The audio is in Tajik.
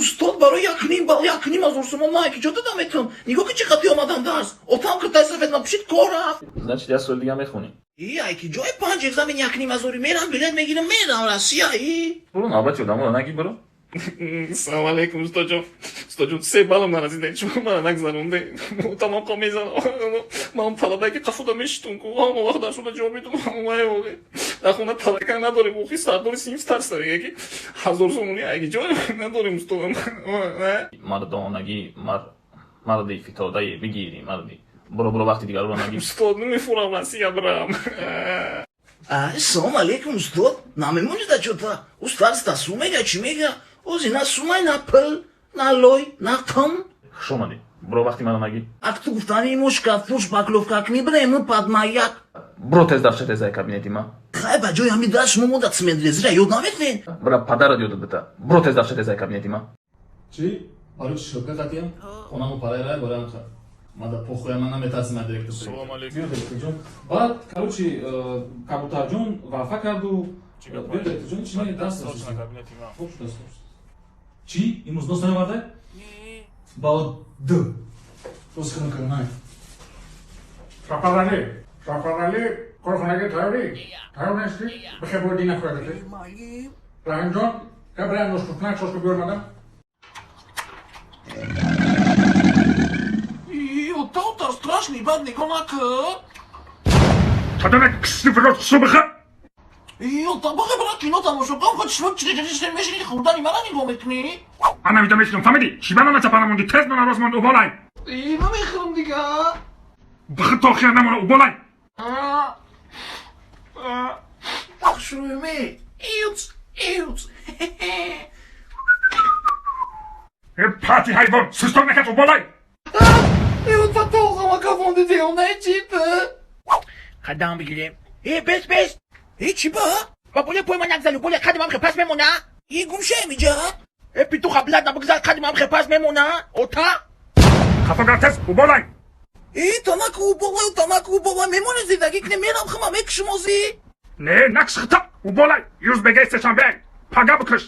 Устод барои якним аз урсумон ма ки ҷода наметавам. Нигоҳ ки чӣ қад омадам дарс. Отам катай сафед напушид кор рафт. Значит, я соль дига мехонӣ. Ай ки ҷои 5 экзамен якним азори мерам, билет мегирам мерам Россия. Буру навбати одаморо нагӣ биро. Салом алейкум устодҷон. Устодҷон 3 баллам наразида чума мана нагзаронде. Тамом қа мезанам. Ман талабаки қафуда мешитум ку ҳама вақт дарсуда ҷавоб медам. Майволи. Дар хона талака надорим. Ухи сардори синф тарс дорем. Яки 1000 сомони аги ҷой надорим устодам. Мардонагӣ марди фитодаи бигири марди. Буро вақти дигарро нагӣ. Устод намефурам Россия бирам. Салом алейкум устод. Намемонӣ да ҷода. Устарс да су мега чӣ мега? Ози на сумай на пил, на лой, на тон. Хуш омадӣ. Буро вақти мана нагӣ. Ак ту гуфтани мушка, фурш, бакловка, ак мебирем падмаяк. Буро тез дафча тезай кабинети ма. Хай ба ҷои ҳами даш момода цмедрезира ёд наметвен. Бира падарат ёдат бита. Буро тез дафча тезай кабинети ма. Чӣ? Барои чӣ шӯка қатиям? Хонамо парайрай барам қа. Мада похояма наметарсима директор. Салом алейкум. Биё директорҷон. Баъд короче кабутарҷон ваъфа карду. Биё директорҷон чӣ не дарс дасташ? Кабинети ма. Хош даст. Чӣ? Имрӯз дос наомадай? Баъд дос канай. Шафарали, корхонаga tayyoring. Tayyor nesti? Bixe bo'rding nafrati. Rahimjon, kabran noshkutnak shoshib ko'rmadim. Оттам страшный бадный конак. Çadanak kısını fırlat subha. Оттам бахе брат кино тамошо кам хоч швак чире мешини хурдани мана нигоҳ мекунӣ? Ana vitamesini famidi. Shibana na çapanamundi tez nona rozmond ubolay. Намехӯрам дига. Bıxı toxya namona ubolay. Шуруме. Иуц. Parti hayvan, suston nakat ubolay. Иуц фатоғама кафонди деона чипа. Қадам бигирем. Бес. Чӣ ба? Ба боля пойма нагзали, боля қадимам хепас мемона. Гумша миҷа. Петуха блад набгзал қадимам хепас мемона. Ота. Kafaga tez ubolay. Танаку уболай мемони зидаги кне мерам хама мекшумози. Ne nakşıkta ubolay. Yüz begeyse şambey. Paga bıkış.